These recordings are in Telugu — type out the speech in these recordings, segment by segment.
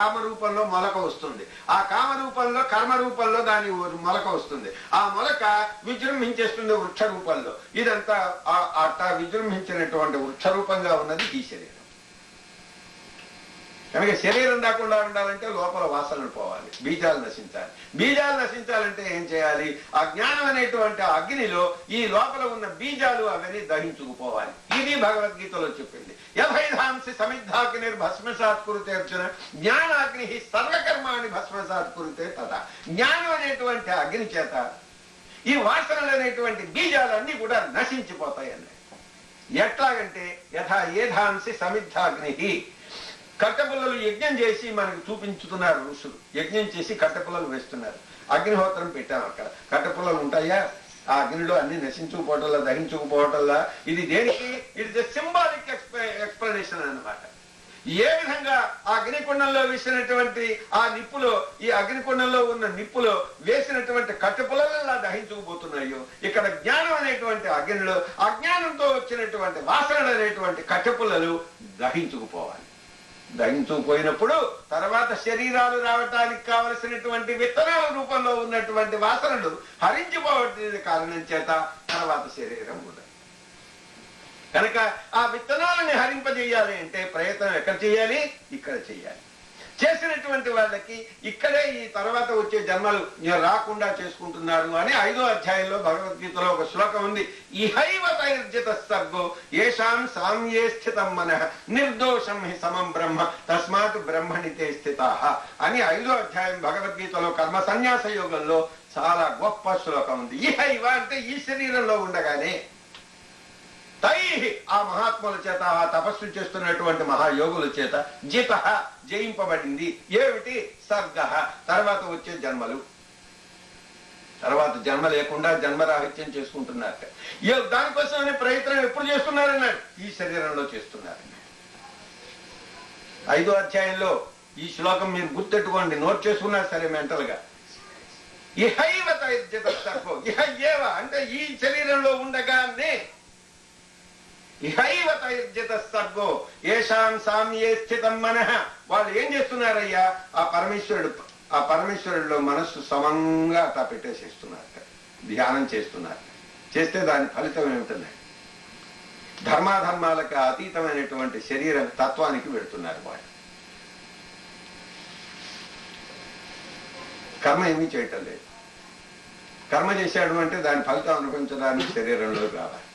కామ రూపంలో మొలక వస్తుంది. ఆ కామ రూపంలో కర్మ రూపంలో దాని మొలక వస్తుంది. ఆ మొలక విజృంభించేస్తుంది వృక్ష రూపంలో. ఇదంతా అట్లా విజృంభించినటువంటి వృక్ష రూపంగా ఉన్నది ఈ శరీరం. కనుక శరీరం రాకుండా ఉండాలంటే లోపల వాసనలు పోవాలి, బీజాలు నశించాలి. బీజాలు నశించాలంటే ఏం చేయాలి? ఆ జ్ఞానం అనేటువంటి అగ్నిలో ఈ లోపల ఉన్న బీజాలు అవన్నీ దహించుకుపోవాలి. ఇది భగవద్గీతలో చెప్పింది. యథైధాంసి సమిద్ధాగ్ని భస్మసాత్ కురుతే అర్జున జ్ఞానాగ్ని సర్వకర్మాణి భస్మసాత్ కురుతే తథా. జ్ఞానం అనేటువంటి అగ్ని చేత ఈ వాసనలు అనేటువంటి బీజాలన్నీ కూడా నశించిపోతాయి అన్నాడు. ఎట్లాగంటే యథా ఏధాంసి సమిద్ధాగ్ని. కట్టపుల్లలు యజ్ఞం చేసి మనకు చూపించుతున్నారు ఋషులు. యజ్ఞం చేసి కట్టపుల్లలు వేస్తున్నారు. అగ్నిహోత్రం పెట్టాం. అక్కడ కట్టపుల్లలు ఉంటాయా? ఆ అగ్నిలో అన్ని నశించుకుపోవటంలా దహించుకుపోవటంలా. ఇది దేనికి? ఇట్ ఇస్ సింబాలిక్ ఎక్స్ప్లెనేషన్ అన్నమాట. ఏ విధంగా ఆ అగ్నికుండంలో వేసినటువంటి ఆ నిప్పులో, ఈ అగ్నికుండంలో ఉన్న నిప్పులో వేసినటువంటి కట్టపుల్లలా దహించుకుపోతున్నాయో, ఇక్కడ జ్ఞానం అనేటువంటి అగ్నిలో అజ్ఞానంతో వచ్చినటువంటి వాసనలు అనేటువంటి కట్టపుల్లలు దహించుకుపోవాలి. దహించుకుపోయినప్పుడు తర్వాత శరీరాలు రావటానికి కావలసినటువంటి విత్తనాల రూపంలో ఉన్నటువంటి వాసనలు హరించిపోవడానికి కారణం చేత తర్వాత శరీరం కూడా. కనుక ఆ విత్తనాలని హరింపజేయాలి అంటే ప్రయత్నం ఎక్కడ చేయాలి? ఇక్కడ చేయాలి. చేసినటువంటి వాళ్ళకి ఇక్కడే ఈ తర్వాత వచ్చే జన్మలు రాకుండా చేసుకుంటున్నారు అని 5వ అధ్యాయంలో భగవద్గీతలో ఒక శ్లోకం ఉంది. ఇహైవ తైర్జిత సర్గో ఏషాం సామ్యే స్థితం మనః నిర్దోషం హి సమం బ్రహ్మ తస్మాత్ బ్రహ్మణితే స్థితాః అని 5వ అధ్యాయం భగవద్గీతలో కర్మ సన్యాస యోగంలో చాలా గొప్ప శ్లోకం ఉంది. ఇహైవ అంటే ఈ శరీరంలో ఉండగానే, తై ఆ మహాత్ముల చేత, ఆ తపస్సు చేస్తున్నటువంటి మహాయోగుల చేత జిత జయింపబడింది. ఏమిటి? సర్గ తర్వాత వచ్చే జన్మలు. తర్వాత జన్మ లేకుండా జన్మరాహిత్యం చేసుకుంటున్నారట. దానికోసమనే ప్రయత్నం ఎప్పుడు చేస్తున్నారన్నాడు? ఈ శరీరంలో చేస్తున్నారన్నాడు. 5వ అధ్యాయంలో ఈ శ్లోకం మీరు గుర్తెట్టుకోండి, నోట్ చేసుకున్నారు సరే మెంటల్ గా. ఇహైవ తైర్జిత సర్గో. ఇహ ఏవ అంటే ఈ శరీరంలో ఉండగానే, ఇహైవ తైర్జిత సర్గో ఏషాం సామ్యే స్థితం మనః. వాళ్ళు ఏం చేస్తున్నారయ్యా? ఆ పరమేశ్వరుడిలో మనస్సు సమంగా అట్లా పెట్టేసేస్తున్నారట, ధ్యానం చేస్తున్నారు. చేస్తే దాని ఫలితం ఏమిటన్నాడు? ధర్మాధర్మాలకు అతీతమైనటువంటి శరీర తత్వానికి వెళుతున్నారు వాళ్ళు. కర్మ ఏమీ చేయటం లేదు. కర్మ చేశాడు అంటే దాని ఫలితం అనుభవించడానికి శరీరంలో రావాలి.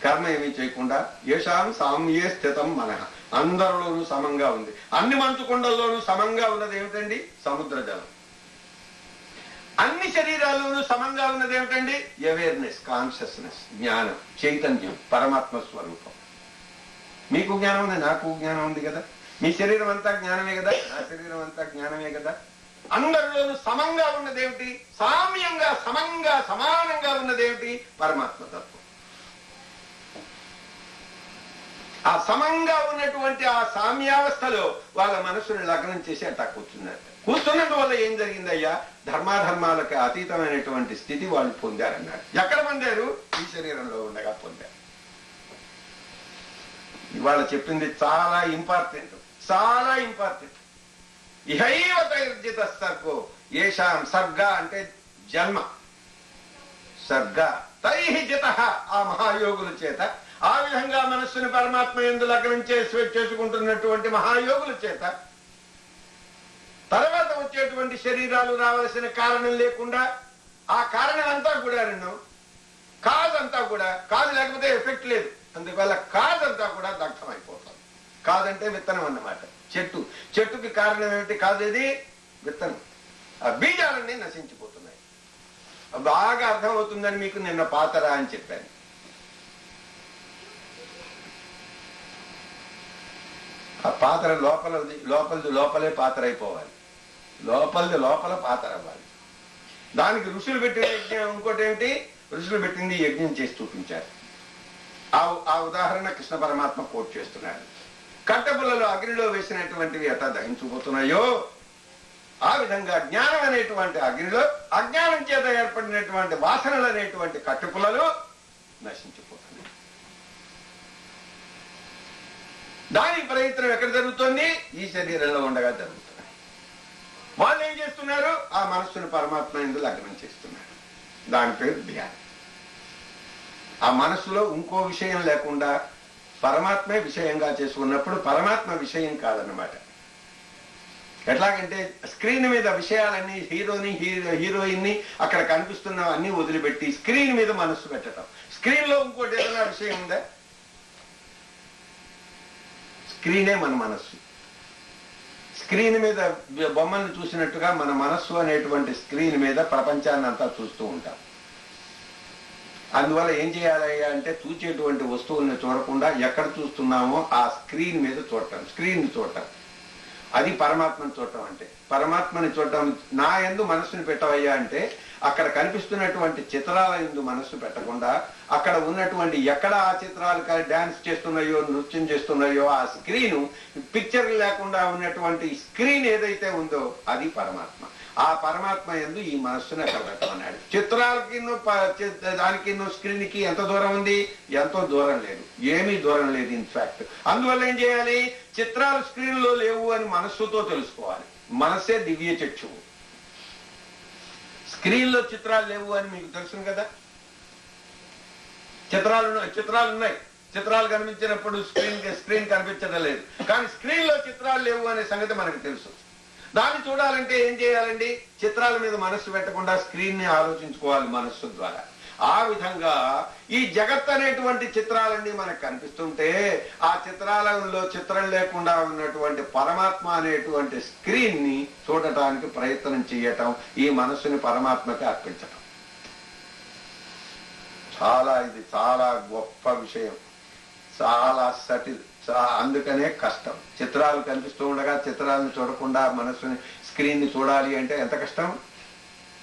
కర్మ ఏమీ చేయకుండా ఏషాం సామ్యే స్థితం మనః. అందరిలోనూ సమంగా ఉంది. అన్ని మంచు కొండల్లోనూ సమంగా ఉన్నది ఏమిటండి? సముద్ర జలం. అన్ని శరీరాల్లోనూ సమంగా ఉన్నది ఏమిటండి? అవేర్నెస్, కాన్షియస్నెస్, జ్ఞానం, చైతన్యం, పరమాత్మ స్వరూపం. మీకు జ్ఞానం ఉంది, నాకు జ్ఞానం ఉంది కదా. మీ శరీరం అంతా జ్ఞానమే కదా, నా శరీరం అంతా జ్ఞానమే కదా. అందరిలోనూ సమంగా ఉన్నదేమిటి? సామ్యంగా, సమంగా, సమానంగా ఉన్నదేమిటి? పరమాత్మ తత్వం. ఆ సమంగా ఉన్నటువంటి ఆ సామ్యావస్థలో వాళ్ళ మనసును లగ్నం చేసి అట్లా కూర్చున్నారు. కూర్చున్నందువల్ల ఏం జరిగిందయ్యా? ధర్మాధర్మాలకు అతీతమైనటువంటి స్థితి వాళ్ళు పొందారన్నాడు. ఎక్కడ పొందారు? ఈ శరీరంలో ఉండగా పొందారు. ఇవాళ చెప్పింది చాలా ఇంపార్టెంట్, చాలా ఇంపార్టెంట్. ఇహైవ తైర్జిత సర్గో ఏషాం. సర్గ అంటే జన్మ. సర్గ తైహి జిత ఆ మహాయోగుల చేత, ఆ విధంగా మనస్సుని పరమాత్మ యందు లగ్నం చేసుకుంటున్నటువంటి మహాయోగుల చేత తర్వాత వచ్చేటువంటి శరీరాలు రావాల్సిన కారణం లేకుండా, ఆ కారణం అంతా కూడా కాజ్ అంతా కూడా, కాదు లేకపోతే ఎఫెక్ట్ లేదు, అందువల్ల కాజ్ అంతా కూడా దగ్ధం అయిపోతుంది. కాదంటే విత్తనం అన్నమాట. చెట్టుకి కారణం ఏమిటి? కాదేది విత్తనం. ఆ బీజాలన్నీ నశించిపోతున్నాయి. బాగా అర్థమవుతుందని మీకు నిన్న పాతరా అని చెప్పాను. ఆ పాత్ర లోపలే పాత్ర అయిపోవాలి. లోపల పాత్ర అవ్వాలి. దానికి ఋషులు పెట్టిన యజ్ఞం. ఇంకోటి ఏమిటి? ఋషులు పెట్టింది యజ్ఞం చేసి చూపించారు. ఆ ఉదాహరణ కృష్ణ పరమాత్మ కోట్ చేస్తున్నాడు. కట్టపుల్లలో అగ్నిలో వేసినటువంటివి ఎట్లా దహించుకుపోతున్నాయో, ఆ విధంగా జ్ఞానం అనేటువంటి అగ్నిలో అజ్ఞానం చేత ఏర్పడినటువంటి వాసనలు అనేటువంటి కట్టె పుల్లలు నశించిపోతున్నాయి. దాని ప్రయత్నం ఎక్కడ జరుగుతుంది? ఈ శరీరంలో ఉండగా జరుగుతుంది. వాళ్ళు ఏం చేస్తున్నారు? ఆ మనస్సును పరమాత్మ యందు లగ్నం చేస్తున్నారు. దాని పేరు ధ్యానం. ఆ మనస్సులో ఇంకో విషయం లేకుండా పరమాత్మే విషయంగా చేసుకున్నప్పుడు పరమాత్మ విషయం కాదన్నమాట. ఎట్లాగంటే స్క్రీన్ మీద విషయాలన్నీ హీరోయిన్ ని అక్కడ కనిపిస్తున్న అన్ని వదిలిపెట్టి స్క్రీన్ మీద మనస్సు పెట్టడం. స్క్రీన్ లో ఇంకోటి ఏదైనా విషయం ఉందా? స్క్రీనే మన మనస్సు. స్క్రీన్ మీద బొమ్మల్ని చూసినట్టుగా మన మనస్సు అనేటువంటి స్క్రీన్ మీద ప్రపంచాన్ని అంతా చూస్తూ ఉంటాం. అందువల్ల ఏం చేయాలి అంటే చూచేటువంటి వస్తువుల్ని చూడకుండా ఎక్కడ చూస్తున్నామో ఆ స్క్రీన్ మీద చూడటం, స్క్రీన్ చూడటం. అది పరమాత్మని చూడటం అంటే. పరమాత్మని చూడటం నా యందు మనస్సుని పెట్టవయ్యా అంటే అక్కడ కనిపిస్తున్నటువంటి చిత్రాల యందు మనస్సు పెట్టకుండా అక్కడ ఉన్నటువంటి ఎక్కడ ఆ చిత్రాలు డాన్స్ చేస్తున్నాయో నృత్యం చేస్తున్నాయో ఆ స్క్రీను పిక్చర్ లేకుండా ఉన్నటువంటి స్క్రీన్ ఏదైతే ఉందో అది పరమాత్మ. ఆ పరమాత్మ యందు ఈ మనస్సును ఎక్కడ పెట్టమన్నాడు. చిత్రాలకి దానికి స్క్రీన్ కి ఎంత దూరం ఉంది? ఎంతో దూరం లేదు, ఏమీ దూరం లేదు ఇన్ఫాక్ట్. అందువల్ల ఏం చేయాలి? చిత్రాలు స్క్రీన్ లో లేవు అని మనస్సుతో తెలుసుకోవాలి. మనస్సే దివ్య చక్షువు. స్క్రీన్ లో చిత్రాలు లేవు అని మీకు తెలుసు కదా. చిత్రాలు ఉన్నాయి, చిత్రాలు కనిపించినప్పుడు స్క్రీన్ కనిపించడం లేదు. కానీ స్క్రీన్ లో చిత్రాలు లేవు అనే సంగతి మనకు తెలుసు. దాన్ని చూడాలంటే ఏం చేయాలండి? చిత్రాల మీద మనస్సు పెట్టకుండా స్క్రీన్ ని ఆలోచించుకోవాలి మనస్సు ద్వారా. ఆ విధంగా ఈ జగత్ అనేటువంటి చిత్రాలన్నీ మనకు కనిపిస్తుంటే ఆ చిత్రాలలో చిత్రం లేకుండా ఉన్నటువంటి పరమాత్మ అనేటువంటి స్క్రీన్ ని చూడటానికి ప్రయత్నం చేయటం, ఈ మనస్సుని పరమాత్మకి అర్పించటం. ఇది చాలా గొప్ప విషయం, చాలా సటిల్. అందుకనే కష్టం. చిత్రాలు కనిపిస్తూ ఉండగా చిత్రాలను చూడకుండా మనస్సుని స్క్రీన్ ని చూడాలి అంటే ఎంత కష్టం.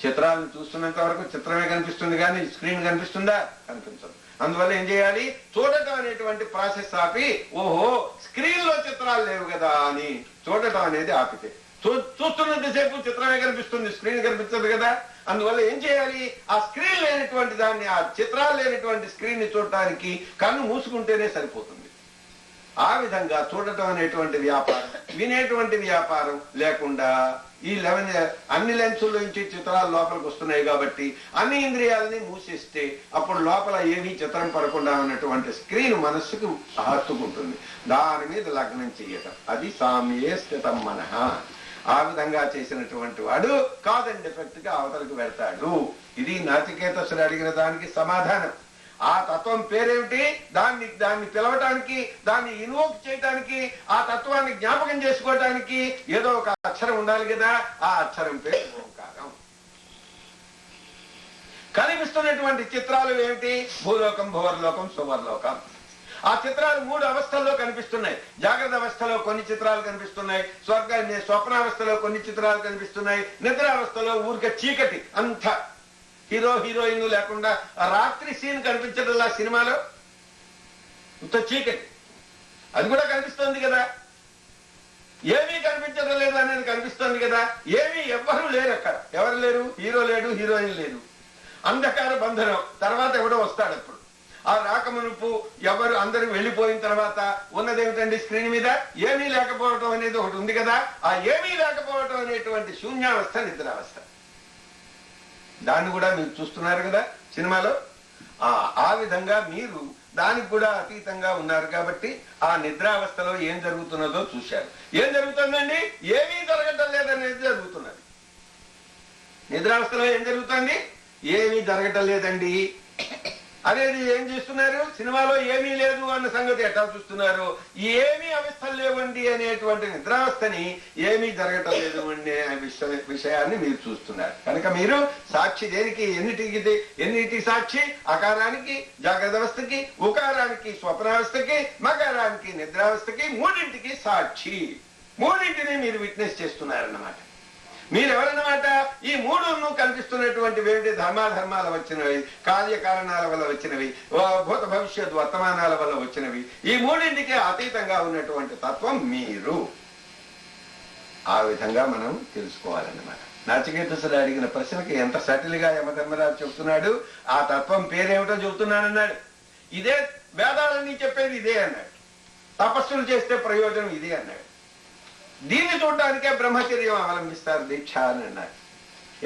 చిత్రాలను చూస్తున్నంత వరకు చిత్రమే కనిపిస్తుంది కానీ స్క్రీన్ కనిపిస్తుందా? కనిపించదు. అందువల్ల ఏం చేయాలి? చూడటం అనేటువంటి ప్రాసెస్ ఆపి, ఓహో స్క్రీన్ లో చిత్రాలు లేవు కదా అని చూడటం అనేది ఆపితే చూస్తున్నంతసేపు చిత్రమే కనిపిస్తుంది, స్క్రీన్ కనిపించదు కదా. అందువల్ల ఏం చేయాలి? ఆ స్క్రీన్ లేనటువంటి దాన్ని, ఆ చిత్రాలు లేనటువంటి స్క్రీన్ ని చూడటానికి కన్ను మూసుకుంటేనే సరిపోతుంది. ఆ విధంగా చూడటం అనేటువంటి వ్యాపారం, వినేటువంటి వ్యాపారం లేకుండా ఈ అన్ని లెన్సుల నుంచి చిత్రాలు లోపలికి వస్తున్నాయి కాబట్టి అన్ని ఇంద్రియాలని మూసేస్తే అప్పుడు లోపల ఏమీ చిత్రం పడకుండా ఉన్నటువంటి స్క్రీన్ మనస్సుకు హత్తుకుంటుంది. దాని మీద లగ్నం చేయటం, అది సామ్యే స్థితం మనః. ఆ విధంగా చేసినటువంటి వాడు కాజ్ అండ్ ఎఫెక్ట్ గా అవతలకు వెళ్తాడు. ఇది నచికేతసుడు అడిగిన దానికి సమాధానం. ఆ తత్వం పేరేమిటి? దాన్ని పిలవటానికి, దాన్ని ఇన్వోక్ చేయటానికి, ఆ తత్వాన్ని జ్ఞాపకం చేసుకోవటానికి ఏదో ఒక అక్షరం ఉండాలి కదా. ఆ అక్షరం పేరు ఓంకారం. కనిపిస్తున్నటువంటి చిత్రాలు ఏమిటి? భూలోకం, భువర్లోకం, సువర్లోకం. ఆ చిత్రాలు 3 అవస్థల్లో కనిపిస్తున్నాయి. జాగ్రత్త అవస్థలో కొన్ని చిత్రాలు కనిపిస్తున్నాయి, స్వప్నావస్థలో కొన్ని చిత్రాలు కనిపిస్తున్నాయి, నిద్రావస్థలో ఊరికే చీకటి, అంత హీరోయిన్ లేకుండా రాత్రి సీన్ కనిపించడంలా సినిమాలో ఇంత చీకటి. అది కూడా కనిపిస్తోంది కదా. ఏమీ కనిపించడం లేదు అనేది కనిపిస్తోంది కదా. ఏమీ ఎవ్వరూ లేరు అక్కడ. ఎవరు లేరు? హీరో లేడు, హీరోయిన్ లేదు. అంధకార బంధనం. తర్వాత ఎవడో వస్తాడు. అప్పుడు ఆ రాకమునుపు ఎవరు అందరూ వెళ్లిపోయిన తర్వాత ఉన్నదేమిటండి? స్క్రీన్ మీద ఏమీ లేకపోవటం అనేది ఒకటి ఉంది కదా. ఆ ఏమీ లేకపోవటం అనేటువంటి శూన్యావస్థ నిద్రావస్థ. దాన్ని కూడా మీరు చూస్తున్నారు కదా సినిమాలో. ఆ విధంగా మీరు దానికి కూడా అతీతంగా ఉన్నారు కాబట్టి ఆ నిద్రావస్థలో ఏం జరుగుతున్నదో చూశారు. ఏం జరుగుతుందండి? ఏమీ జరగటం లేదనేది జరుగుతున్నది. నిద్రావస్థలో ఏం జరుగుతుంది? ఏమీ జరగటం లేదండి అనేది ఏం చేస్తున్నారు? సినిమాలో ఏమీ లేదు అన్న సంగతి ఎట్లా చూస్తున్నారు? ఏమీ అవస్థలు లేవండి అనేటువంటి నిద్రావస్థని ఏమీ జరగటం లేదు అనే విషయాన్ని మీరు చూస్తున్నారు. కనుక మీరు సాక్షి దేనికి? ఎన్నిటి సాక్షి? అకారానికి, జాగ్రత్త అవస్థకి, ఉకారానికి, స్వప్నావస్థకి, మకారానికి, నిద్రావస్థకి, 3ంటికి సాక్షి. 3ంటిని మీరు విట్నెస్ చేస్తున్నారన్నమాట. మీరెవరన్నమాట? ఈ 3 కల్పిస్తున్నటువంటివి ఏమిటి? ధర్మాధర్మాల వచ్చినవి, కార్యకారణాల వల్ల వచ్చినవి, భూత భవిష్యత్ వర్తమానాల వల్ల వచ్చినవి. ఈ 3ంటికి అతీతంగా ఉన్నటువంటి తత్వం మీరు. ఆ విధంగా మనం తెలుసుకోవాలన్నమాట. నచికేతసుడు అడిగిన ప్రశ్నకి ఎంత సటిల్ గా యమధర్మరాజు చెబుతున్నాడు. ఆ తత్వం పేరేమిటో చెబుతున్నానన్నాడు. ఇదే వేదాలన్నీ చెప్పేది ఇదే అన్నాడు. తపస్సులు చేస్తే ప్రయోజనం ఇది అన్నాడు. దీన్ని చూడడానికే బ్రహ్మచర్యం అవలంబిస్తారు దీక్ష అని అన్నారు.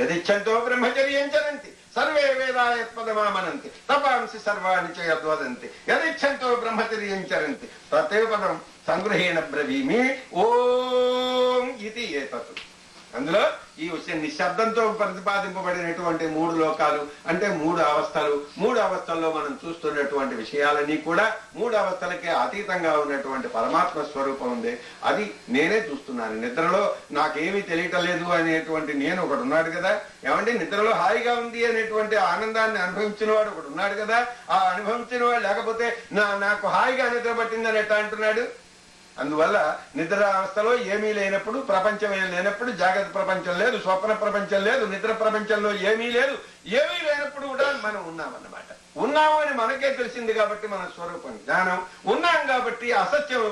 యదిచ్ఛంతో బ్రహ్మచర్యం చరంతి సర్వే వేదాయత్పదమామనంతి తపాంసి సర్వాణి చేయద్వదంతి యదిచ్ఛంతో బ్రహ్మచర్యం చరంతి. ప్రత్యేక పదం సంగ్రహేణ బ్రవీమి ఓం ఇది ఏతత్. అందులో ఈ నిశ్శబ్దంతో ప్రతిపాదింపబడినటువంటి 3 లోకాలు అంటే 3 అవస్థలు. 3 అవస్థల్లో మనం చూస్తున్నటువంటి విషయాలన్నీ కూడా 3 అవస్థలకే అతీతంగా ఉన్నటువంటి పరమాత్మ స్వరూపం ఉంది. అది నేనే చూస్తున్నాను. నిద్రలో నాకేమీ తెలియటం లేదు అనేటువంటి నేను ఒకడు ఉన్నాడు కదా. ఏమంటే నిద్రలో హాయిగా ఉంది అనేటువంటి ఆనందాన్ని అనుభవించిన వాడు ఒకడు ఉన్నాడు కదా. ఆ అనుభవించిన వాడు లేకపోతే నాకు హాయిగా నిద్ర పట్టిందని ఎట్లా అంటున్నాడు? అందువల్ల నిద్ర అవస్థలో ఏమీ లేనప్పుడు, ప్రపంచం లేనప్పుడు, జాగ్రత్త ప్రపంచం లేదు, స్వప్న ప్రపంచం లేదు, నిద్ర ప్రపంచంలో ఏమీ లేదు, ఏమీ లేనప్పుడు కూడా మనం ఉన్నామన్నమాట. ఉన్నాము అని మనకే తెలిసింది కాబట్టి మన స్వరూపం జ్ఞానం. ఉన్నాం కాబట్టి అసత్యం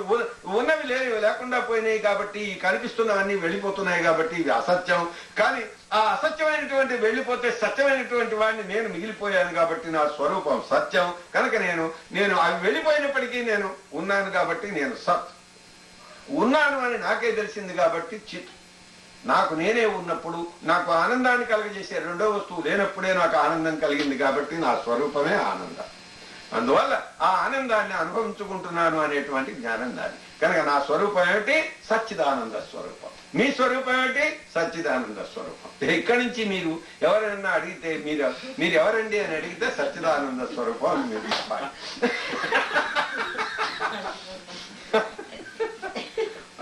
ఉన్నవి లేనివి లేకుండా పోయినాయి కాబట్టి ఈ కనిపిస్తున్నవన్నీ వెళ్ళిపోతున్నాయి కాబట్టి ఇవి అసత్యం. కానీ ఆ అసత్యమైనటువంటి వెళ్ళిపోతే సత్యమైనటువంటి వాడిని నేను మిగిలిపోయాను కాబట్టి నా స్వరూపం సత్యం. కనుక నేను అవి వెళ్ళిపోయినప్పటికీ నేను ఉన్నాను కాబట్టి నేను సత్. ఉన్నాను అని నాకే తెలిసింది కాబట్టి చిత్. నాకు నేనే ఉన్నప్పుడు నాకు ఆనందాన్ని కలుగజేసే రెండో వస్తువు లేనప్పుడే నాకు ఆనందం కలిగింది కాబట్టి నా స్వరూపమే ఆనందం. అందువల్ల ఆ ఆనందాన్ని అనుభవించుకుంటున్నాను అనేటువంటి జ్ఞానం దాన్ని. కనుక నా స్వరూపం ఏమిటి? సచ్చిదానంద స్వరూపం. మీ స్వరూపం ఏమిటి? సచ్చిదానంద స్వరూపం. ఇక్కడి నుంచి మీరు ఎవరైనా అడిగితే మీరు ఎవరండి అని అడిగితే సచ్చిదానంద స్వరూపం అని మీరు చెప్పాలి.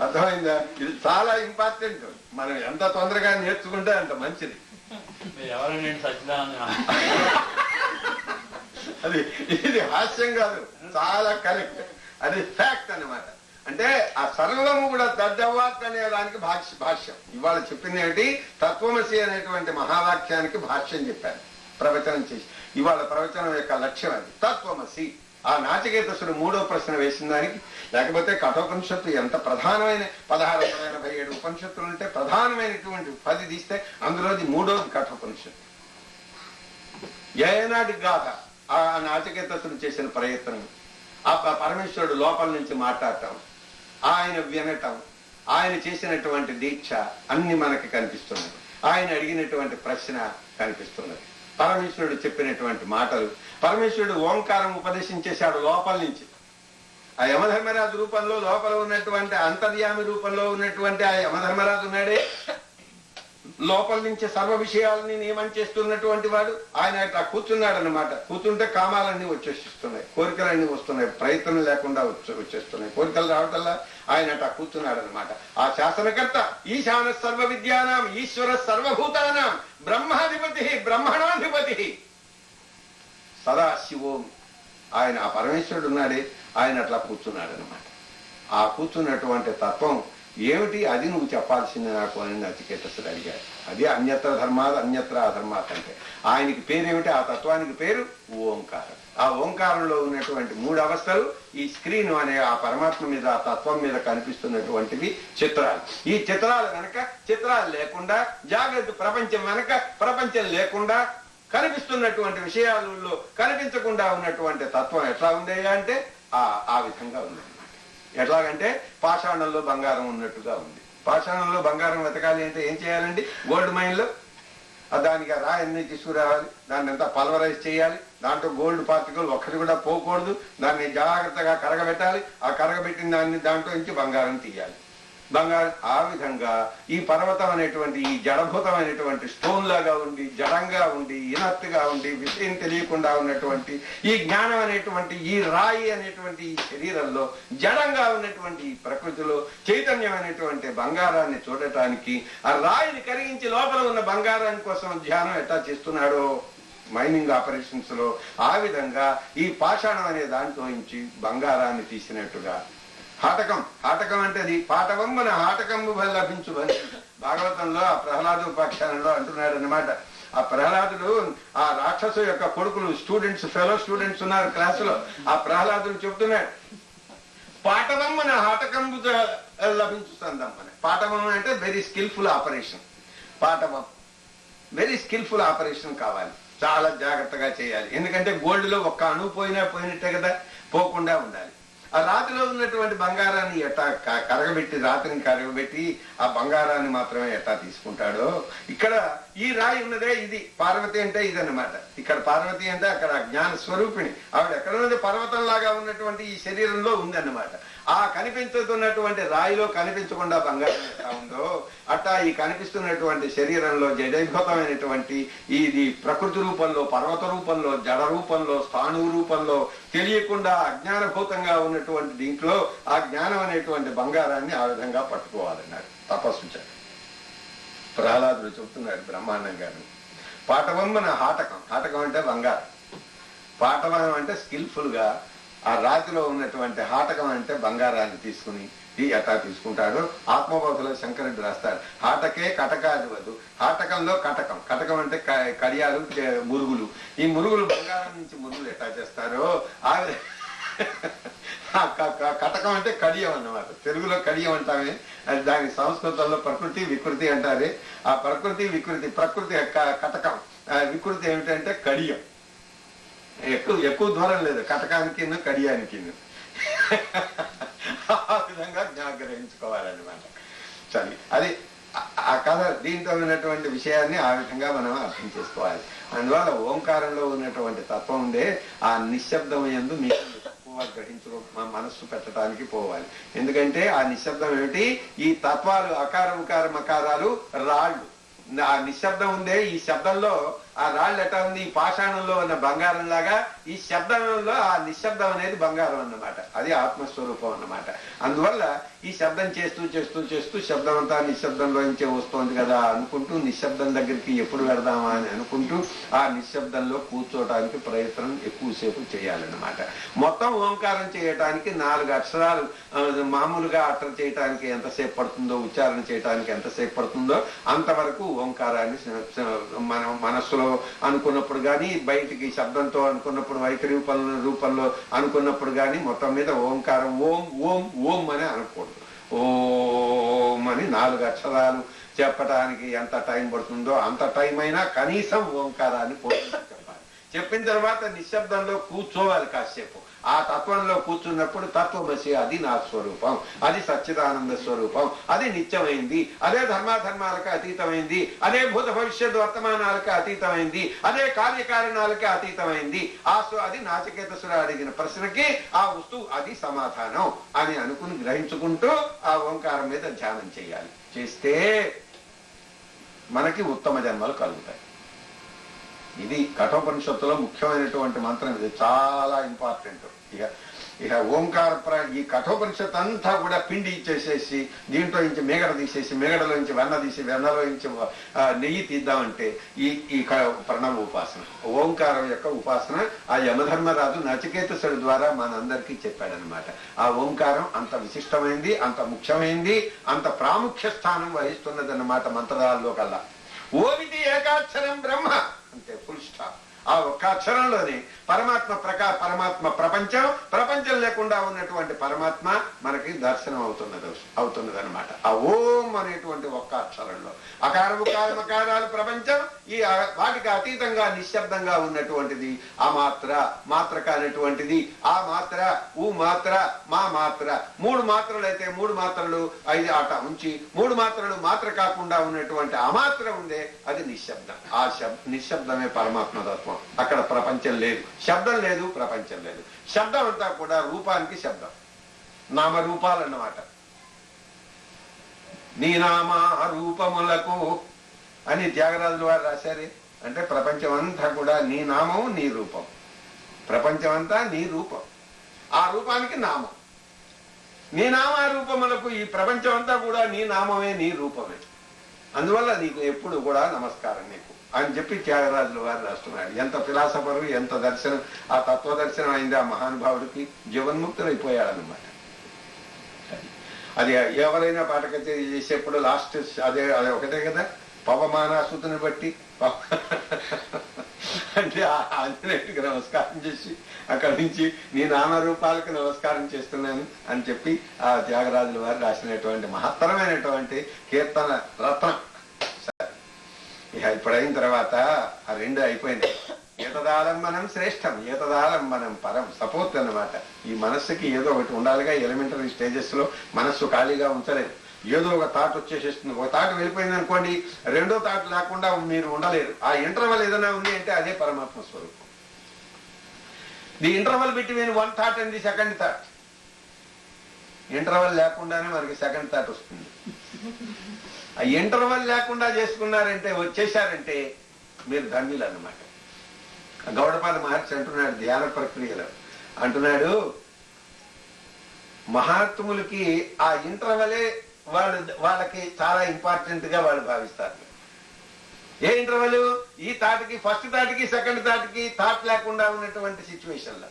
అర్థమైందా? ఇది చాలా ఇంపార్టెంట్. మనం ఎంత తొందరగా నేర్చుకుంటే అంత మంచిది. అది ఇది హాస్యం కాదు, చాలా కరెక్ట్. అది ఫ్యాక్ట్ అన్నమాట. అంటే ఆ సర్వము కూడా దద్దవాక్ అనే దానికి భాష్యం. ఇవాళ చెప్పింది ఏంటి? తత్వమసి అనేటువంటి మహావాక్యానికి భాష్యం చెప్పాను ప్రవచనం చేసి. ఇవాళ ప్రవచనం యొక్క లక్ష్యం అది తత్వమసి. ఆ నాచికేతసుడు 3వ ప్రశ్న వేసిన దానికి, లేకపోతే కఠోపనిషత్తు ఎంత ప్రధానమైన 1687 ఉపనిషత్తులు ఉంటే ప్రధానమైనటువంటి 10 తీస్తే అందులోది 3వది కఠోపనిషత్తు. ఏనాటి గాథ ఆ నాచికేతసుడు చేసిన ప్రయత్నం, ఆ పరమేశ్వరుడు లోపల నుంచి మాట్లాడటం, ఆయన వినటం, ఆయన చేసినటువంటి దీక్ష అన్ని మనకి కనిపిస్తున్నాయి. ఆయన అడిగినటువంటి ప్రశ్న కనిపిస్తున్నది. పరమేశ్వరుడు చెప్పినటువంటి మాటలు. పరమేశ్వరుడు ఓంకారం ఉపదేశించేశాడు లోపల నుంచి. ఆ యమధర్మరాజు రూపంలో లోపల ఉన్నటువంటి అంతర్యామి రూపంలో ఉన్నటువంటి ఆ యమధర్మరాజు ఉన్నాడే, లోపల నుంచి సర్వ విషయాలని నియమం చేస్తున్నటువంటి వాడు ఆయన అట్లా కూర్చున్నాడు అన్నమాట. కూర్చుంటే కామాలన్నీ వచ్చేస్తున్నాయి, కోరికలన్నీ వస్తున్నాయి, ప్రయత్నం లేకుండా వచ్చేస్తున్నాయి. కోరికలు రావటల్లా ఆయన అట్లా కూర్చున్నాడు అనమాట. ఆ శాసనకర్త ఈశాన సర్వ విద్యానాం ఈశ్వర సర్వభూతానాం బ్రహ్మాధిపతి బ్రహ్మణాధిపతి సదాశివోం. ఆయన ఆ పరమేశ్వరుడు ఉన్నాడే, ఆయన అట్లా కూర్చున్నాడు అనమాట. ఆ కూర్చున్నటువంటి తత్వం ఏమిటి? అది నువ్వు చెప్పాల్సింది నాకు అని నచికేతసుడు అడిగాడు. అది అన్యత్ర ధర్మాత్ అన్యత్ర అధర్మాత్ అంటే ఆయనకి పేరేమిటి? ఆ తత్వానికి పేరు ఓంకారం. ఆ ఓంకారంలో ఉన్నటువంటి 3 అవస్థలు ఈ స్క్రీన్ అనే ఆ పరమాత్మ మీద, ఆ తత్వం మీద కనిపిస్తున్నటువంటివి చిత్రాలు. ఈ చిత్రాలు కనుక చిత్రాలు లేకుండా, జాగ్రత్త ప్రపంచం వెనక ప్రపంచం లేకుండా కనిపిస్తున్నటువంటి విషయాలలో కనిపించకుండా ఉన్నటువంటి తత్వం ఎట్లా ఉందయ్యా అంటే ఆ విధంగా ఉంది. ఎట్లాగంటే పాషాణంలో బంగారం ఉన్నట్టుగా ఉంది. పాషాణంలో బంగారం వెతకాలి అంటే ఏం చేయాలండి? గోల్డ్ మైన్ లో దానికి ఆ రాయన్ని తీసుకురావాలి, దాన్ని అంతా పల్వరైజ్ చేయాలి, దాంట్లో గోల్డ్ పార్టికల్ ఒక్కటి కూడా పోకూడదు, దాన్ని జాగ్రత్తగా కరగబెట్టాలి. ఆ కరగబెట్టిన దాన్ని దాంట్లో నుంచి బంగారం తీయాలి. బంగారం ఆ విధంగా ఈ పర్వతం అనేటువంటి ఈ జడభూతమైనటువంటి స్టోన్ లాగా ఉండి, జడంగా ఉండి, ఇనర్ట్గా ఉండి, విషయం తెలియకుండా ఉన్నటువంటి ఈ జ్ఞానం అనేటువంటి ఈ రాయి అనేటువంటి ఈ శరీరంలో, జడంగా ఉన్నటువంటి ఈ ప్రకృతిలో చైతన్యమైనటువంటి బంగారాన్ని చూడటానికి ఆ రాయిని కరిగించి లోపల ఉన్న బంగారాన్ని కోసం ధ్యానం ఎట్లా చేస్తున్నాడో మైనింగ్ ఆపరేషన్స్ లో, ఆ విధంగా ఈ పాషాణం అనే దాంట్లో నుంచి బంగారాన్ని తీసినట్టుగా హాటకం అంటే అది పాటవం మన హాటకంబు లభించు అని భాగవతంలో ఆ ప్రహ్లాదు ఉపాఖ్యానంలో అంటున్నాడు అనమాట. ఆ ప్రహ్లాదుడు ఆ రాక్షసు యొక్క కొడుకులు స్టూడెంట్స్, ఫెలో స్టూడెంట్స్ ఉన్నారు క్లాసులో. ఆ ప్రహ్లాదుడు చెప్తున్నాడు, పాటవం మన హాటకంబు లభించుతుందమ్మని. పాటవం అంటే వెరీ స్కిల్ఫుల్ ఆపరేషన్. పాటవం వెరీ స్కిల్ఫుల్ ఆపరేషన్ కావాలి, చాలా జాగ్రత్తగా చేయాలి. ఎందుకంటే గోల్డ్ లో ఒక్క అణువు పోయినట్టే కదా, పోకుండా ఉండాలి. ఆ రాతిలో ఉన్నటువంటి బంగారాన్ని ఎట్టా కరగబెట్టి, రాతిని కరగబెట్టి ఆ బంగారాన్ని మాత్రమే ఎట్టా తీసుకుంటాడో, ఇక్కడ ఈ రాయి ఉన్నదే ఇది పార్వతి అంటే ఇదన్నమాట. ఇక్కడ పార్వతి అంటే అక్కడ జ్ఞాన స్వరూపిణి, ఆవిడ ఎక్కడ ఉన్నది పర్వతంలాగా ఉన్నటువంటి ఈ శరీరంలో ఉందన్నమాట. ఆ కనిపించుతున్నటువంటి రాయిలో కనిపించకుండా బంగారం ఎట్లా ఉందో అట్టా ఈ కనిపిస్తున్నటువంటి శరీరంలో జడీభూతమైనటువంటి ఇది ప్రకృతి రూపంలో, పర్వత రూపంలో, జడ రూపంలో, స్థాణువు రూపంలో తెలియకుండా అజ్ఞానభూతంగా ఉన్నటువంటి దీంట్లో ఆ జ్ఞానం అనేటువంటి బంగారాన్ని ఆ విధంగా పట్టుకోవాలన్నాడు తపస్సు చేత. ప్రహ్లాదుడు చెబుతున్నాడు బ్రహ్మాండంగాను. పాటవంబన హాటకం, హాటకం అంటే బంగారం, పాటవం అంటే స్కిల్ఫుల్ గా ఆ రాతిలో ఉన్నటువంటి హాటకం అంటే బంగారాన్ని తీసుకుని ఎట్టా తీసుకుంటాడు. ఆత్మబోధలో శంకరుడు రాస్తాడు, హాటకే కటకాదివదు, హాటకంలో కటకం, కటకం అంటే కడియాలు, మురుగులు. ఈ మురుగులు బంగారం నుంచి మురుగులు ఎట్టా చేస్తారో ఆ కటకం అంటే కడియం అన్నమాట. తెలుగులో కడియం అంటామే, దాని సంస్కృతంలో ప్రకృతి వికృతి అంటారే. ఆ ప్రకృతి వికృతి, ప్రకృతి కటకం, వికృతి ఏమిటంటే కడియం. ఎక్కువ దూరం లేదు కటకానికి కడియానికి. ఆ విధంగా గ్రహించుకోవాలన్నమాట. సరే, అది ఆ కథ దీంతో ఉన్నటువంటి విషయాన్ని ఆ విధంగా మనం అర్థం చేసుకోవాలి. అందువల్ల ఓంకారంలో ఉన్నటువంటి తత్వం ఉండే ఆ నిశ్శబ్దం యందు మీకు ఎక్కువ గ్రహించుకో మనస్సు పెట్టడానికి పోవాలి. ఎందుకంటే ఆ నిశ్శబ్దం ఏమిటి, ఈ తత్వాలు అకార ఉకార మకారాలు రాళ్ళు. ఆ నిశ్శబ్దం ఉందే, ఈ శబ్దంలో ఆ రాళ్ళు ఎట్లా ఉంది, ఈ పాషాణంలో ఉన్న బంగారం లాగా ఈ శబ్దంలో ఆ నిశ్శబ్దం అనేది బంగారం అన్నమాట. అది ఆత్మస్వరూపం అన్నమాట. అందువల్ల ఈ శబ్దం చేస్తూ చేస్తూ చేస్తూ శబ్దం అంతా నిశ్శబ్దంలో నుంచే వస్తోంది కదా అనుకుంటూ నిశ్శబ్దం దగ్గరికి ఎప్పుడు వెళదామా అని అనుకుంటూ ఆ నిశ్శబ్దంలో కూర్చోటానికి ప్రయత్నం ఎక్కువసేపు చేయాలన్నమాట. మొత్తం ఓంకారం చేయటానికి 4 అక్షరాలు మామూలుగా అట్ట చేయటానికి ఎంతసేపు పడుతుందో, ఉచ్చారణ చేయటానికి ఎంతసేపు పడుతుందో అంతవరకు ఓంకారాన్ని మనం మనస్సులో అనుకున్నప్పుడు కానీ, బయటికి శబ్దంతో అనుకున్నప్పుడు, వైఖరి రూపంలో అనుకున్నప్పుడు కానీ మొత్తం మీద ఓంకారం ఓం ఓం ఓం అని అనకూడదు. ఓం అని 4 అక్షరాలు చెప్పటానికి ఎంత టైం పడుతుందో అంత టైం అయినా కనీసం ఓంకారాన్ని చెప్పాలి. చెప్పిన తర్వాత నిశ్శబ్దంలో కూర్చోవాలి కాసేపు. ఆ తత్వంలో కూర్చున్నప్పుడు తత్వమసి, అది నా స్వరూపం, అది సచ్చిదానంద స్వరూపం, అది నిత్యమైంది, అదే ధర్మాధర్మాలకు అతీతమైంది, అదే భూత భవిష్యత్ వర్తమానాలకు అతీతమైంది, అదే కార్యకారణాలకి అతీతమైంది. అది నాచికేతసుడు అడిగిన ప్రశ్నకి ఆ వస్తువు అది సమాధానం అని అనుకుని గ్రహించుకుంటూ ఆ ఓంకారం మీద ధ్యానం చేయాలి. చేస్తే మనకి ఉత్తమ జన్మలు కలుగుతాయి. ఇది కఠోపనిషత్తులో ముఖ్యమైనటువంటి మంత్రం. ఇది చాలా ఇంపార్టెంట్. ఇక ఓంకార ఈ కఠోపనిషత్తు అంతా కూడా పిండి ఇచ్చేసేసి దీంట్లో నుంచి మేగడ తీసేసి, మేగడలో నుంచి వెన్న తీసి, వెన్నలో నుంచి నెయ్యి తీద్దామంటే ఈ ప్రణవ ఉపాసన, ఓంకారం యొక్క ఉపాసన ఆ యమధర్మరాజు నచికేతసుడి ద్వారా మనందరికీ చెప్పాడనమాట. ఆ ఓంకారం అంత విశిష్టమైంది, అంత ముఖ్యమైంది, అంత ప్రాముఖ్య స్థానం వహిస్తున్నదన్నమాట మంత్రాల్లో కల్లా. ఓమితి ఏకాక్షరం బ్రహ్మ అంటే ఫుల్ స్టాప్. ఆ ఒక్క అక్షరంలోనే పరమాత్మ పరమాత్మ ప్రపంచం లేకుండా ఉన్నటువంటి పరమాత్మ మనకి దర్శనం అవుతున్నది అనమాట. ఆ ఓం అనేటువంటి ఒక్క అక్షరంలో అకార ఉకార మకారాలు ప్రపంచం, ఈ వాటికి అతీతంగా నిశ్శబ్దంగా ఉన్నటువంటిది ఆ మాత్ర కానటువంటిది ఆ మాత్ర, ఊ మాత్ర, మా మాత్ర. 3 మాత్రలు అయితే 3 మాత్రలు 5 ఆట ఉంచి 3 మాత్రలు మాత్ర కాకుండా ఉన్నటువంటి ఆ మాత్ర ఉందే అది నిశ్శబ్దం. ఆ నిశ్శబ్దమే పరమాత్మ తత్వం. అక్కడ ప్రపంచం లేదు, శబ్దం లేదు, ప్రపంచం లేదు. శబ్దం అంతా కూడా రూపానికి శబ్దం, నామరూపాలన్నమాట. నీ నామా రూపములకు అని త్యాగరాజుల వారు రాశారే. అంటే ప్రపంచం అంతా కూడా నీ నామం, నీ రూపం. ప్రపంచం అంతా నీ రూపం, ఆ రూపానికి నామం. నీ నామా రూపములకు ఈ ప్రపంచం అంతా కూడా నీ నామమే, నీ రూపమే. అందువల్ల నీకు ఎప్పుడు కూడా నమస్కారం నీకు అని చెప్పి త్యాగరాజుల వారు రాస్తున్నాడు. ఎంత ఫిలాసఫరు, ఎంత దర్శనం, ఆ తత్వదర్శనం అయింది ఆ మహానుభావుడికి. జీవన్ముక్తుడైపోయాడనమాట. అది ఎవరైనా పాట కచేరీ చేసేప్పుడు లాస్ట్ అదే ఒకటే కదా, పవమానాసుతుని బట్టి అంటే ఆంజనేయుడికి నమస్కారం చేసి అక్కడి నుంచి నీ నామరూపాలకు నమస్కారం చేస్తున్నాను అని చెప్పి ఆ త్యాగరాజుల వారు రాసినటువంటి మహత్తరమైనటువంటి కీర్తన రత్నం. ఇక ఇప్పుడైన తర్వాత ఆ 2 అయిపోయినాయి. ఏతదాలంబనం శ్రేష్టం ఏతదాలంబనం పరం. సపోర్ట్ అన్నమాట. ఈ మనస్సుకి ఏదో ఒకటి ఉండాలిగా. ఎలిమెంటరీ స్టేజెస్ లో మనస్సు ఖాళీగా ఉంచలేదు. ఏదో ఒక థాట్ వచ్చేసేస్తుంది. ఒక థాట్ వెళ్ళిపోయింది అనుకోండి, రెండో థాట్ లేకుండా మీరు ఉండలేరు. ఆ ఇంటర్వల్ ఏదైనా ఉంది అంటే అదే పరమాత్మ స్వరూపం. The interval between one thought and the second thought. Interval లేకుండానే మనకి సెకండ్ థాట్ వస్తుంది. ఆ ఇంటర్వల్ లేకుండా చేసుకున్నారంటే, వచ్చేసారంటే మీరు ధన్యులు అన్నమాట. గౌడపాద మహర్షి అంటున్నాడు ధ్యాన ప్రక్రియలో, అంటున్నాడు మహాత్ములకి ఆ ఇంటర్వలే వాళ్ళకి చాలా ఇంపార్టెంట్ గా వాళ్ళు భావిస్తారు. ఏ ఇంటర్వల్? ఈ థాట్కి, ఫస్ట్ థాట్కి సెకండ్ థాట్కి థాట్ లేకుండా ఉన్నటువంటి సిచ్యువేషన్ లో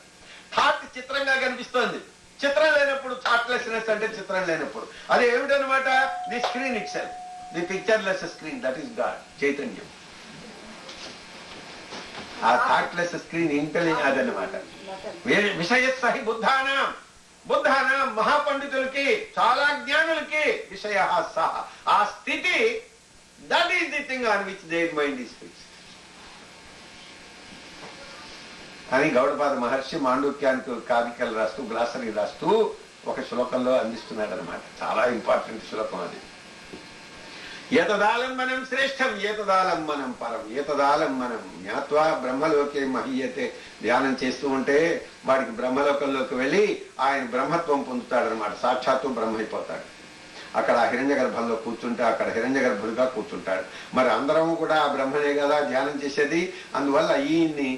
థాట్ చిత్రంగా కనిపిస్తోంది. చిత్రం లేనప్పుడు థాట్లెస్నెస్ అంటే చిత్రం లేనప్పుడు అది ఏమిటనమాట? The screen itself, the pictureless screen, that is God, చైతన్యం. ఆ థాట్లెస్ స్క్రీన్ ఇంటెలిజెన్స్ అదనమాట. విషయత్సహి బుద్ధానాం, బుద్ధానాం మహాపండితులకి, చాలా జ్ఞానులకి విషయ సహ, ఆ స్థితి, that is the thing on which their mind is fixed అని గౌడపాద మహర్షి మాండూక్యానికి కారికలు రాస్తూ, గ్లాసరీ రాస్తూ ఒక శ్లోకంలో అందిస్తున్నాడు అనమాట. చాలా ఇంపార్టెంట్ శ్లోకం అది. ఏతదాలంబనం శ్రేష్టం ఏతదాలంబనం పరం. ఏతదాలంబనం జ్ఞాత్వా బ్రహ్మలోకే మహీయతే. ధ్యానం చేస్తూ ఉంటే వాడికి బ్రహ్మలోకంలోకి వెళ్ళి ఆయన బ్రహ్మత్వం పొందుతాడనమాట. సాక్షాత్తు బ్రహ్మ అయిపోతాడు. అక్కడ హిరణ్య గర్భంలో కూర్చుంటే అక్కడ హిరణ్య గర్భుడిగా కూర్చుంటాడు. మరి అందరం కూడా ఆ బ్రహ్మనే కదా ధ్యానం చేసేది. అందువల్ల ఈయన్ని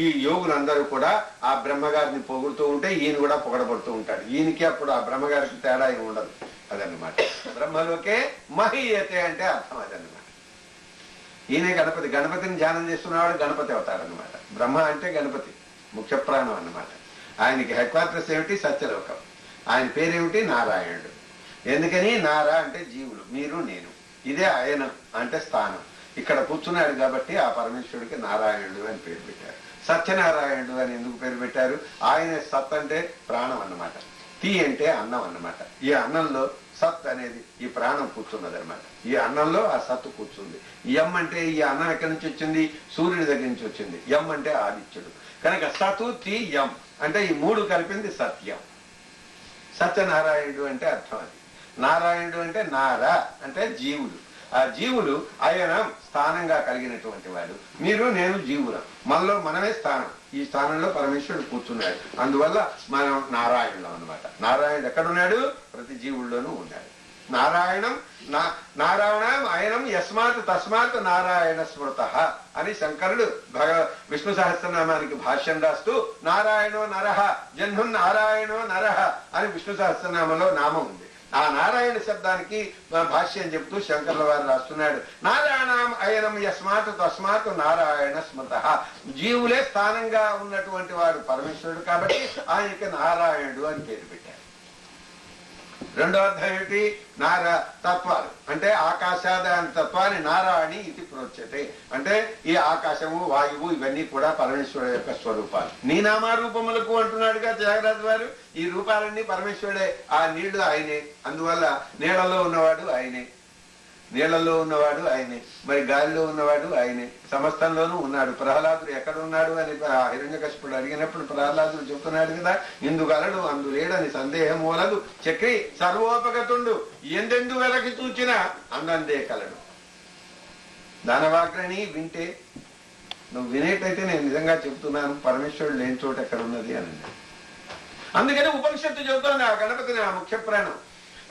ఈ యోగులందరూ కూడా ఆ బ్రహ్మగారిని పొగుడుతూ ఉంటే ఈయన కూడా పొగడబడుతూ ఉంటాడు. ఈయనకి అప్పుడు ఆ బ్రహ్మగారికి తేడా ఏమి ఉండదు. అదన్నమాట. బ్రహ్మలోకే మహీయతే అంటే అర్థం అదన్నమాట. ఈయనే గణపతి. గణపతిని ధ్యానం చేస్తున్నవాడు గణపతి అవుతాడనమాట. బ్రహ్మ అంటే గణపతి, ముఖ్య ప్రాణం అన్నమాట. ఆయనకి హెడ్ క్వార్టర్స్ ఏమిటి? సత్యలోకం. ఆయన పేరేమిటి? నారాయణుడు. ఎందుకని? నారా అంటే జీవులు, మీరు నేను. ఇదే అయనం అంటే స్థానం. ఇక్కడ కూర్చున్నాడు కాబట్టి ఆ పరమేశ్వరుడికి నారాయణుడు అని పేరు పెట్టారు. సత్యనారాయణుడు అని ఎందుకు పేరు పెట్టారు? ఆయన సత్ అంటే ప్రాణం అన్నమాట. తి అంటే అన్నం అన్నమాట. ఈ అన్నంలో సత్ అనేది ఈ ప్రాణం కూర్చున్నది అనమాట. ఈ అన్నంలో ఆ సత్తు కూర్చుంది. ఎం అంటే ఈ అన్నం ఎక్కడి నుంచి వచ్చింది? సూర్యుడి దగ్గర నుంచి వచ్చింది. ఎం అంటే ఆదిత్యుడు. కనుక సతు తి యం అంటే ఈ మూడు కలిపింది సత్యం. సత్యనారాయణుడు అంటే అర్థం అది. నారాయణుడు అంటే నార అంటే జీవుడు. ఆ జీవులు అయనం స్థానంగా కలిగినటువంటి వాడు. మీరు నేను జీవులం. మనలో మనమే స్థానం. ఈ స్థానంలో పరమేశ్వరుడు కూర్చున్నాడు. అందువల్ల మనం నారాయణులం అనమాట. నారాయణుడు ఎక్కడున్నాడు? ప్రతి జీవుల్లోనూ ఉన్నాడు. నారాయణం నారాయణం అయనం యస్మాత్ తస్మాత్ నారాయణ స్మృత అని శంకరుడు విష్ణు సహస్రనామానికి భాష్యం రాస్తూ నారాయణో నరహ జన్మ నారాయణో నరహ అని విష్ణు సహస్రనామంలో నామం ఉంది. ఆ నారాయణ శబ్దానికి భాష్యం చెప్తూ శంకర్ల వారు రాస్తున్నాడు. నారాయణం అయనం యస్మాత్ తస్మాత్ నారాయణ స్మృత. జీవులే స్థానంగా ఉన్నటువంటి వాడు పరమేశ్వరుడు కాబట్టి ఆయనకి నారాయణుడు అని పేరు పెట్టారు. రెండో అర్థం ఏమిటి? తత్వాలు అంటే ఆకాశాదాని తత్వాన్ని నారాయణి ఇది ప్రోచ్యతే. అంటే ఈ ఆకాశము, వాయువు ఇవన్నీ కూడా పరమేశ్వరుడు యొక్క స్వరూపాలు. నీ నామారూపములకు అంటున్నాడుగా త్యాగరాజు వారు. ఈ రూపాలన్నీ పరమేశ్వరుడే. ఆ నీళ్లు ఆయనే. అందువల్ల నీళ్లలో ఉన్నవాడు ఆయనే, నీళ్లలో ఉన్నవాడు ఆయనే, మరి గాలిలో ఉన్నవాడు ఆయనే, సమస్తంలోనూ ఉన్నాడు. ప్రహ్లాదుడు ఎక్కడ ఉన్నాడు అని హిరణ్యకశిపుడు అడిగినప్పుడు ప్రహ్లాదుడు చెప్తున్నాడు కదా, ఇందుగలడు అందులేడని సందేహం వలదు చక్రి సర్వోపగతుండు ఎందెందు వెలకి చూచినా అందందే కలడు. దానవాగ్రని వింటే, నువ్వు వినేటైతే నేను నిజంగా చెప్తున్నాను పరమేశ్వరుడు లేని చోట ఎక్కడ ఉన్నది అని. అందుకని ఉపనిషత్తు చెబుతోంది ఆ గణపతిని, ఆ ముఖ్య ప్రాణం.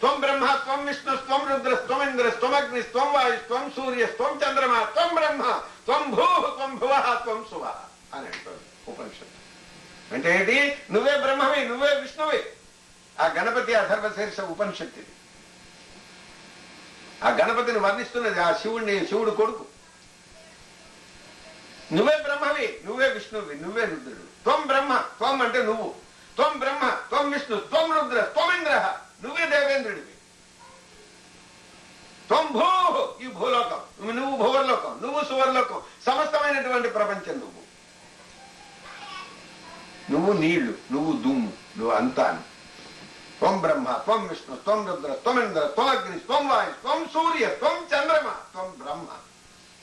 త్వం బ్రహ్మ త్వం విష్ణు త్వం రుద్ర త్వం ఇంద్ర త్వం అగ్ని త్వం వాయు త్వం సూర్య త్వం చంద్రమ త్వం బ్రహ్మ త్వం భూ త్వం భువ త్వం శువ అని అంటుంది ఉపనిషత్తు. అంటే ఏంటి? నువ్వే బ్రహ్మవి, నువ్వే విష్ణువి. ఆ గణపతి అథర్వశీర్ష ఉపనిషత్తు. ఆ గణపతిని వర్ణిస్తున్నది ఆ శివుడు కొడుకు. నువ్వే బ్రహ్మవి, నువ్వే విష్ణువి, నువ్వే రుద్రుడు. త్వం బ్రహ్మ, త్వం అంటే నువ్వు. త్వం బ్రహ్మ త్వం విష్ణు త్వం రుద్ర త్వం ఇంద్ర, నువ్వే దేవేంద్రుడివి. త్వం భూ, ఈ భూలోకం, నువ్వు భూవర్లోకం, నువ్వు సువర్లోకం, సమస్తమైనటువంటి ప్రపంచం నువ్వు. నువ్వు నీళ్లు, నువ్వు దుమ్ము, నువ్వు అంతాను. త్వం బ్రహ్మ త్వం విష్ణు త్వం రుద్ర త్వం ఇంద్ర త్వం అగ్ని త్వం వాయు త్వం సూర్య త్వం చంద్రమ త్వం బ్రహ్మ.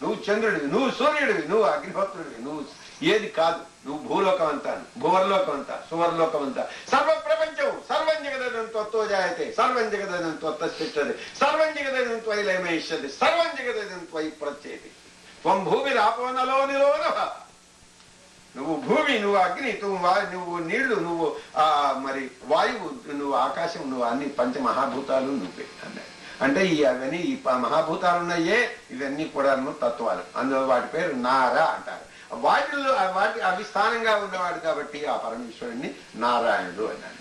నువ్వు చంద్రుడివి, నువ్వు సూర్యుడివి, నువ్వు అగ్నిహోత్రుడివి, నువ్వు ఏది కాదు. నువ్వు భూలోకం అంతాను, భువర్లోకం అంతా, సువర్లోకం అంతా, సర్వ ప్రపంచం సర్వం జగదనం త్వత్తో జాయతే, సర్వం జగదనం త్వత్తస్థిష్టతి, సర్వం జగదనం త్వయి లయమయిష్యతి, సర్వం జగదనం త్వయి ప్రత్యేతి. త్వం భూమిరాపో నలో నిలో నభః. నువ్వు భూమి, నువ్వు అగ్ని, నువ్వు నీళ్లు, నువ్వు మరి వాయువు, నువ్వు ఆకాశం, నువ్వు అన్ని పంచమహాభూతాలు నువ్వే అన్నాడు. అంటే అవన్నీ ఈ మహాభూతాలు ఉన్నాయే, ఇవన్నీ కూడా తత్వాలు. అందులో వాటి పేరు నారా అంటారు. వాటిల్లో అవి స్థానంగా ఉన్నవాడు కాబట్టి ఆ పరమేశ్వరుడిని నారాయణుడు అన్నాడు.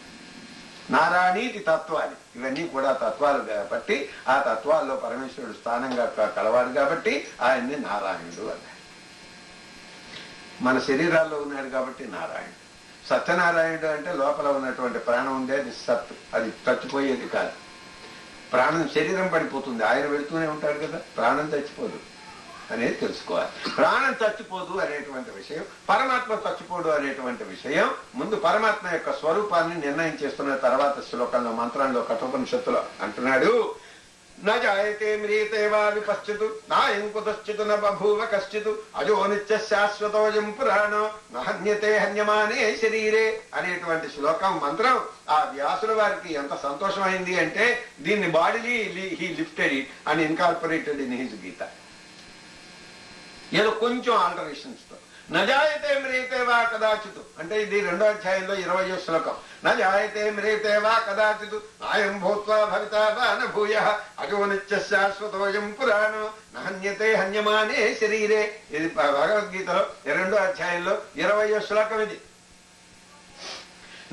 నారాయణీతి తత్వాలు, ఇవన్నీ కూడా తత్వాలు కాబట్టి ఆ తత్వాల్లో పరమేశ్వరుడు స్థానంగా కలవాడు కాబట్టి ఆయన్ని నారాయణుడు అన్నాడు. మన శరీరాల్లో ఉన్నాడు కాబట్టి నారాయణుడు. సత్యనారాయణుడు అంటే లోపల ఉన్నటువంటి ప్రాణం ఉండే అది సత్తు, అది చచ్చిపోయేది కాదు. ప్రాణం శరీరం పడిపోతుంది, ఆయన వెళుతూనే ఉంటాడు కదా, ప్రాణం చచ్చిపోదు అనేది తెలుసుకోవాలి. ప్రాణం చచ్చిపోదు అనేటువంటి విషయం, పరమాత్మ చచ్చిపోదు అనేటువంటి విషయం ముందు పరమాత్మ యొక్క స్వరూపాన్ని నిర్ణయం చేస్తున్న తర్వాత శ్లోకంలో, మంత్రంలో, కఠోపనిషత్తులో అంటున్నాడు, నజాయతే మ్రియతే వా విపశ్చితు నాయం కుతశ్చితు న బభూవ కశ్చితు అజో నిత్య శాశ్వతోయం పురాణో నహన్యతే హన్యమానే శరీరే అనేటువంటి శ్లోకం మంత్రం ఆ వ్యాసుల వారికి ఎంత సంతోషమైంది అంటే దీన్ని bodily he lifted it and incorporated in his Gita. ఏదో కొంచెం ఆల్టరేషన్స్ తో. నజాయతే మ్రియతే వా కదాచితు అంటే ఇది 2వ అధ్యాయంలో 20వ శ్లోకం. నజాయతే మ్రియతే వా కదాచితు నాయం భూత్వా భవితా వా న భూయః అజో నిత్య శాశ్వతోయం పురాణో నహన్యతే హన్యమానే శరీరే. ఇది భగవద్గీతలో 2వ అధ్యాయంలో 20వ శ్లోకం. ఇది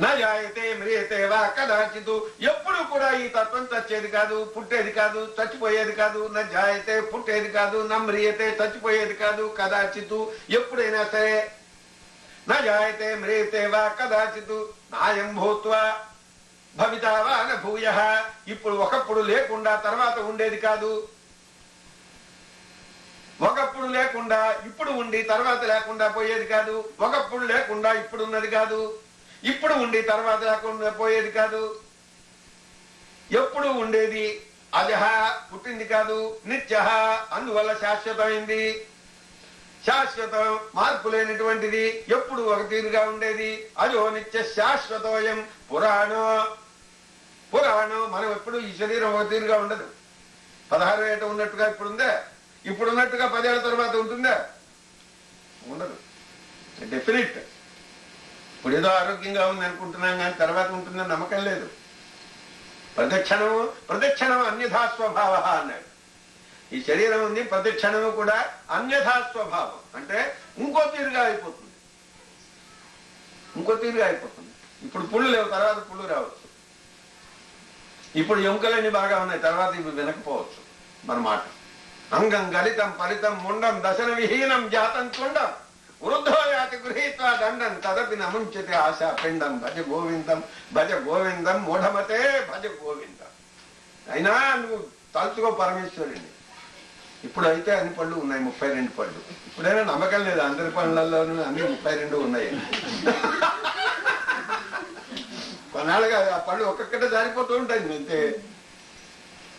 నజాయతే మ్రియతే వా కదాచితు, ఎప్పుడు కూడా ఈ తత్వం చచ్చేది కాదు, పుట్టేది కాదు, చచ్చిపోయేది కాదు. నజాయతే పుట్టేది కాదు, నమ్రియతే చచ్చిపోయేది కాదు, కదాచితు ఎప్పుడైనా సరే. నజాయతే మ్రియతే వా కదాచితు నాయం భూత్వా భవితా వా న భూయః, ఇప్పుడు ఒకప్పుడు లేకుండా తర్వాత ఉండేది కాదు. ఒకప్పుడు లేకుండా ఇప్పుడు ఉండి తర్వాత లేకుండా పోయేది కాదు. ఒకప్పుడు లేకుండా ఇప్పుడు ఉన్నది కాదు. ఇప్పుడు ఉండి తర్వాత లేకుండా పోయేది కాదు. ఎప్పుడు ఉండేది. అజహ పుట్టింది కాదు. నిత్యః అందువల్ల శాశ్వతమైంది. శాశ్వతం మార్పు లేనటువంటిది, ఎప్పుడు ఒక తీరుగా ఉండేది. అజో నిత్య శాశ్వతోయం పురాణో. పురాణం మనం ఎప్పుడు ఈ శరీరం ఒక తీరుగా ఉండదు. 16 ఏట ఉన్నట్టుగా ఇప్పుడుందా, ఇప్పుడున్నట్టుగా 10 ఏళ్ల తర్వాత ఉంటుందా? ఉండదు. డెఫినెట్. ఇప్పుడు ఏదో ఆరోగ్యంగా ఉంది అనుకుంటున్నాం కానీ తర్వాత ఉంటుందని నమ్మకం లేదు. ప్రతిక్షణం అన్యథా స్వభావ అన్నాడు. ఈ శరీరం ఉంది, ప్రతిక్షణము కూడా అన్యథా స్వభావం అంటే ఇంకో తీరుగా అయిపోతుంది. ఇంకో తీరుగా అయిపోతుంది. ఇప్పుడు పుళ్ళు లేవు, తర్వాత పుళ్ళు రావచ్చు. ఇప్పుడు ఎముకలన్నీ బాగా ఉన్నాయి, తర్వాత ఇవి వినకపోవచ్చు మన మాట. అంగం గలితం ఫలితం ముండం దశన విహీనం జాతం తుండం వృద్ధో యాతి గృహీత్వా దండం తదపి నముంచతే ఆశా పిండం భజ గోవిందం మూఢమతే భజ గోవిందం. అయినా నువ్వు తలుచుకో పరమేశ్వరుడిని. ఇప్పుడు అయితే అన్ని పళ్ళు ఉన్నాయి, 32 పళ్ళు. ఇప్పుడైనా నమ్మకం లేదు, అందరి పళ్ళల్లోనూ అన్ని 32 ఉన్నాయి. కొన్నాళ్ళుగా ఆ పళ్ళు ఒక్కొక్కటే జారిపోతూ ఉంటాయి అంతే.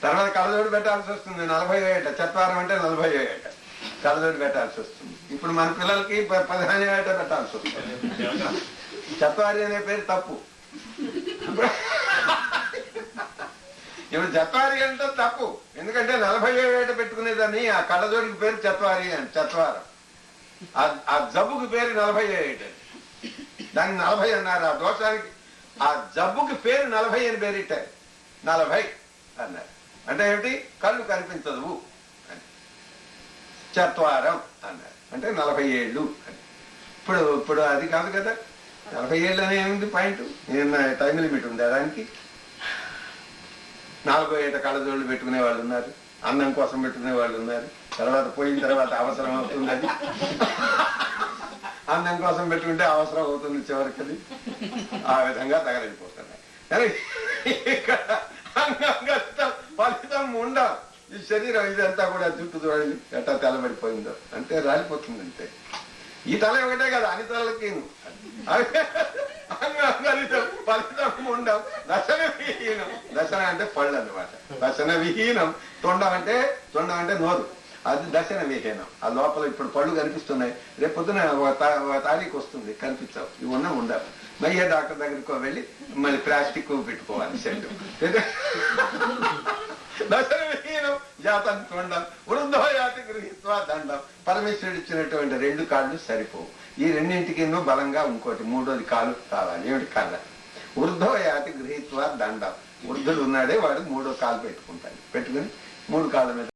తర్వాత కళ్ళజోడు పెట్టాల్సి వస్తుంది. 40 ఏట చత్వారం అంటే 40 ఏట కళ్ళజోడు పెట్టాల్సి వస్తుంది. ఇప్పుడు మన పిల్లలకి 15 ఏట పెట్టాల్సి వస్తుంది. చత్వారి అనే పేరు తప్పు. ఇప్పుడు చత్వారి అంటే తప్పు, ఎందుకంటే 40 ఏట పెట్టుకునేదాన్ని ఆ కళ్ళజోడికి పేరు చత్వారి అని, చత్వారం. ఆ జబ్బుకి పేరు 40 ఏట, దాన్ని 40 అన్నారు. ఆ దోషానికి ఆ జబ్బుకి పేరు 40 అని పేరిట్టారు. 40 అన్నారు అంటే ఏమిటి? కళ్ళు కనిపించదు అని. చత్వారం అన్నారు అంటే 40 ఏళ్ళు అని. ఇప్పుడు అది కాదు కదా, 40 ఏళ్ళు అనే ఏముంది పాయింట్? టైం లిమిట్ ఉందా దానికి? 40 ఏట కళ్ళజోళ్ళు పెట్టుకునే వాళ్ళు ఉన్నారు, అన్నం కోసం పెట్టుకునే వాళ్ళు ఉన్నారు. తర్వాత పోయిన తర్వాత అవసరం అవుతుంది అది. అన్నం కోసం పెట్టుకుంటే అవసరం అవుతుంది చివరికి, అది ఆ విధంగా తగలిపోతున్నాయి. ఇక్కడ ఫలితం ఉండవు. ఈ శరీరం ఇదంతా కూడా జుట్టు చూడండి ఎట్టా తెల్లబడిపోయిందో, అంటే రాలిపోతుంది అంతే. ఈ తల ఒకటే కదా, అన్ని తలలకి ఫలితం ఉండవు. దశన విహీనం, దశన అంటే పళ్ళు అన్నమాట. దశన విహీనం, తొండం అంటే నోరు. అది దర్శన విహీనం. ఆ లోపల ఇప్పుడు పళ్ళు కనిపిస్తున్నాయి, రేపు పొద్దున ఒక తారీఖు వస్తుంది కనిపించవు, ఇవి ఉన్నా ఉండవు. మయ్య డాక్టర్ దగ్గరికి వెళ్ళి మళ్ళీ ప్లాస్టిక్ పెట్టుకోవాలి సెట్. దర్శన విహీనం జాతం చూడం వృద్ధో యాతి గృహీత్వా దండం. పరమేశ్వరుడు ఇచ్చినటువంటి 2 కాళ్ళు సరిపోవు, ఈ రెండింటికి బలంగా ఇంకోటి 3వది కాలు కావాలి. ఏమిటి? కర్ర. వృద్ధో యాతి గృహీత్వా దండం. వృద్ధుడు ఉన్నాడే వాడు 3వ కాలు పెట్టుకుంటాడు, పెట్టుకుని 3 కాళ్ళ మీద